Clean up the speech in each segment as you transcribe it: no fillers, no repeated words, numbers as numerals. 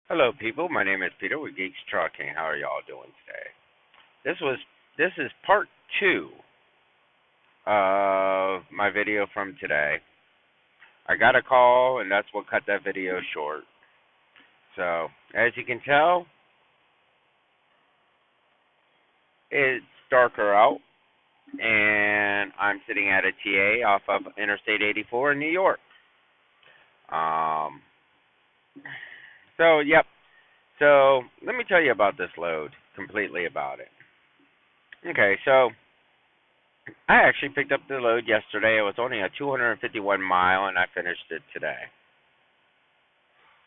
Hello, people. My name is Peter with Geeks Trucking. How are y'all doing today? This is part two of my video from today. I got a call, and that's what cut that video short. So, as you can tell, it's darker out, and I'm sitting at a TA off of Interstate 84 in New York. Um, yep. So, let me tell you about this load, completely about it. Okay, so I actually picked up the load yesterday. It was only a 251 mile, and I finished it today.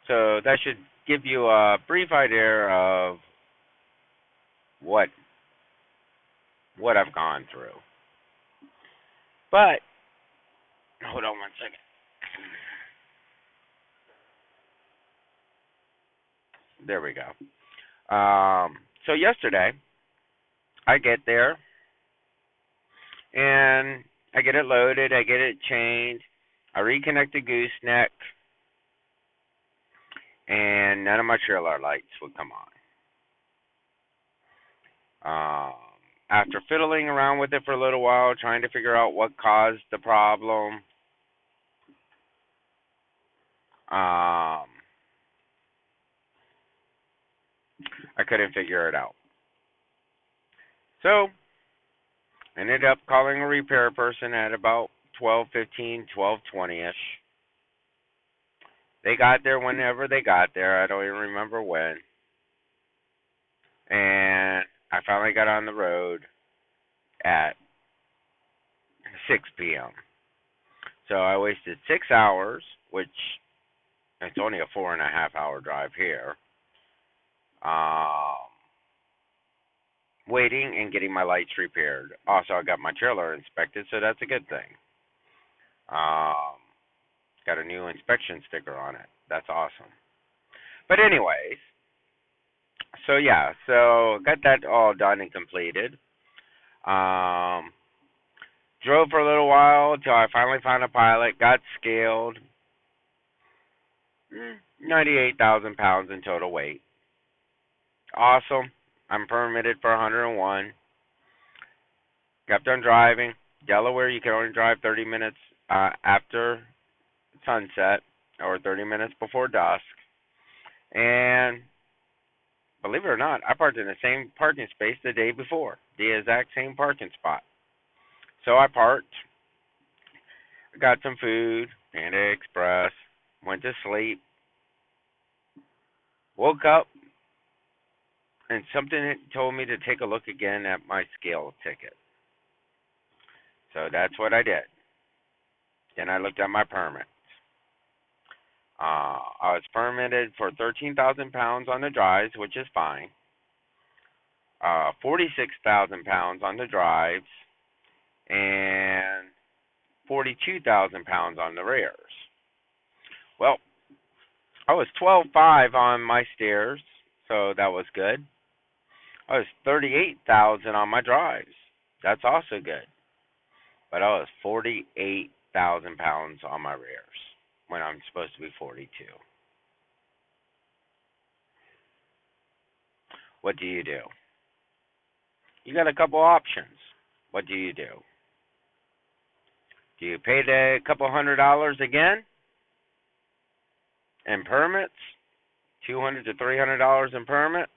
So that should give you a brief idea of what I've gone through. But hold on one second. There we go. So yesterday, I get there and I get it loaded. I get it changed. I reconnect the gooseneck, and none of my trailer lights would come on. After fiddling around with it for a little while, trying to figure out what caused the problem, I couldn't figure it out. So, I ended up calling a repair person at about 12:15, 12:20ish. They got there whenever they got there. I don't even remember when. And I finally got on the road at 6 p.m. So I wasted 6 hours, which it's only a 4.5 hour drive here, um, waiting and getting my lights repaired. Also, I got my trailer inspected, so that's a good thing. Um, got a new inspection sticker on it. That's awesome. But anyways, so yeah, so got that all done and completed. Um, drove for a little while until I finally found a pilot. Got scaled. 98,000 pounds in total weight. Awesome. I'm permitted for 101. Got done driving. Delaware, you can only drive 30 minutes after sunset or 30 minutes before dusk. And believe it or not, I parked in the same parking space the day before, the exact same parking spot. So I parked, got some food, Panda Express, went to sleep, woke up, and something told me to take a look again at my scale ticket. So that's what I did. Then I looked at my permit. I was permitted for 13,000 pounds on the drives, which is fine. 46,000 pounds on the drives, and 42,000 pounds on the rears. Well, I was 12.5 on my stairs, so that was good. I was 38,000 on my drives. That's also good. But I was 48,000 pounds on my rears when I'm supposed to be 42. What do? You got a couple options. What do? Do you pay the couple $100 again in permits? $200 to $300 in permits?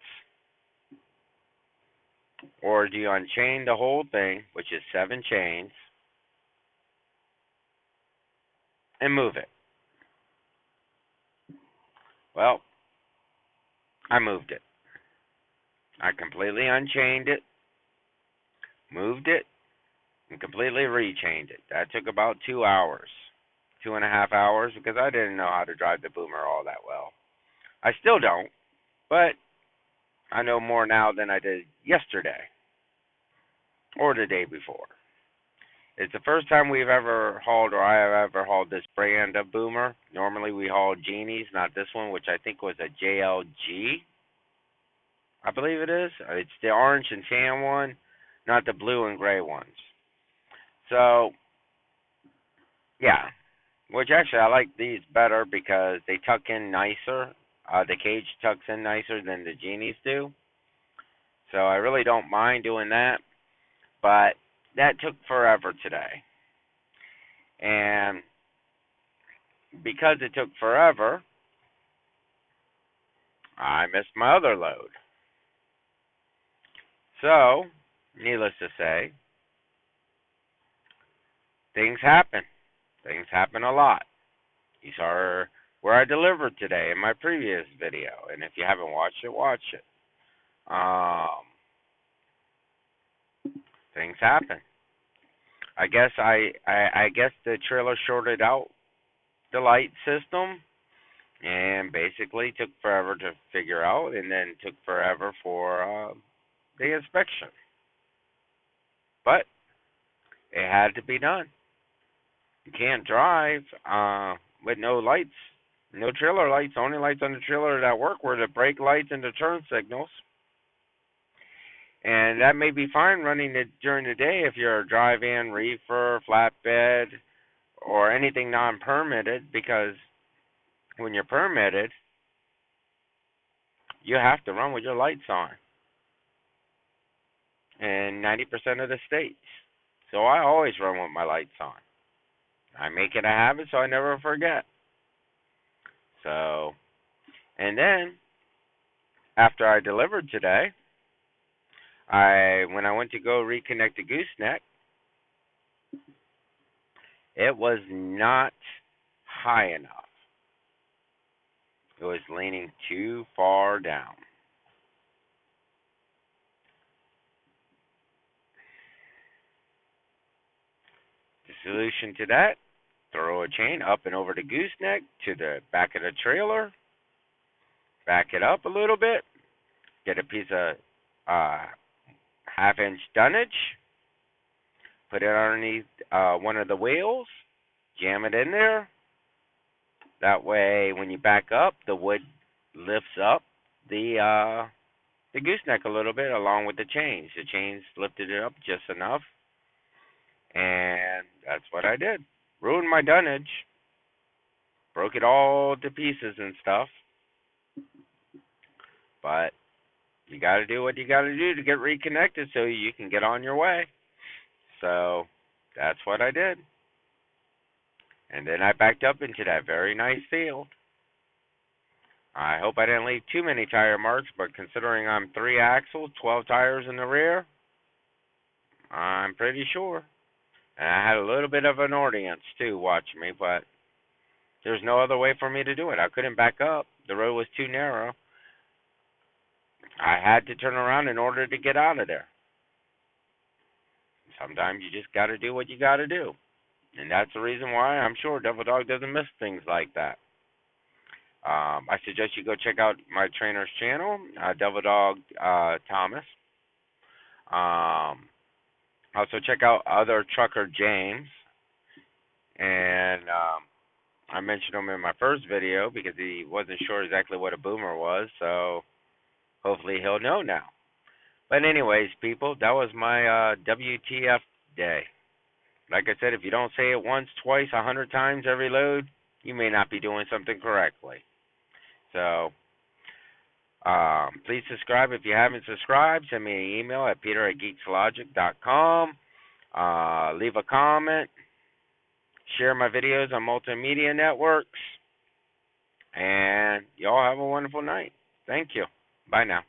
Or do you unchain the whole thing, which is 7 chains, and move it? Well, I moved it. I completely unchained it, moved it, and completely rechained it. That took about 2 hours, 2.5 hours, because I didn't know how to drive the boomer all that well. I still don't, but I know more now than I did yesterday or the day before. It's the first time we've ever hauled, or I have ever hauled, this brand of boomer. Normally we haul Genies, not this one, which I think was a JLG, I believe it is. It's the orange and tan one, not the blue and gray ones. So, yeah. Which actually I like these better because they tuck in nicer. The cage tucks in nicer than the Genies do. So I really don't mind doing that. But that took forever today. And because it took forever, I missed my other load. So, needless to say, things happen. Things happen a lot. You saw where I delivered today in my previous video, and if you haven't watched it, watch it. Things happen. I guess the trailer shorted out the light system, and basically took forever to figure out, and then took forever for the inspection. But it had to be done. You can't drive with no lights, no trailer lights. Only lights on the trailer that work were the brake lights and the turn signals. And that may be fine running it during the day if you're a drive-in, reefer, flatbed, or anything non-permitted, because when you're permitted, you have to run with your lights on in 90% of the states. So I always run with my lights on. I make it a habit so I never forget. So, and then, after I delivered today, when I went to go reconnect the gooseneck, it was not high enough. It was leaning too far down. The solution to that, throw a chain up and over the gooseneck to the back of the trailer, back it up a little bit, get a piece of half-inch dunnage, put it underneath one of the wheels, jam it in there. That way, when you back up, the wood lifts up the gooseneck a little bit along with the chains. The chains lifted it up just enough, and that's what I did. Ruined my dunnage, broke it all to pieces and stuff, but you got to do what you got to do to get reconnected so you can get on your way. So that's what I did. And then I backed up into that very nice field. I hope I didn't leave too many tire marks, but considering I'm 3-axle, 12 tires in the rear, I'm pretty sure. And I had a little bit of an audience too watching me, but there's no other way for me to do it. I couldn't back up. The road was too narrow. I had to turn around in order to get out of there. Sometimes you just got to do what you got to do. And that's the reason why I'm sure Devil Dog doesn't miss things like that. I suggest you go check out my trainer's channel, Devil Dog Thomas. Also check out other trucker James. And I mentioned him in my first video because he wasn't sure exactly what a boomer was, so hopefully he'll know now. But anyways, people, that was my WTF day. Like I said, if you don't say it once, twice, 100 times every load, you may not be doing something correctly. So, please subscribe if you haven't subscribed. Send me an email at peter@geekslogic.com. Leave a comment. Share my videos on multimedia networks. And y'all have a wonderful night. Thank you. Bye now.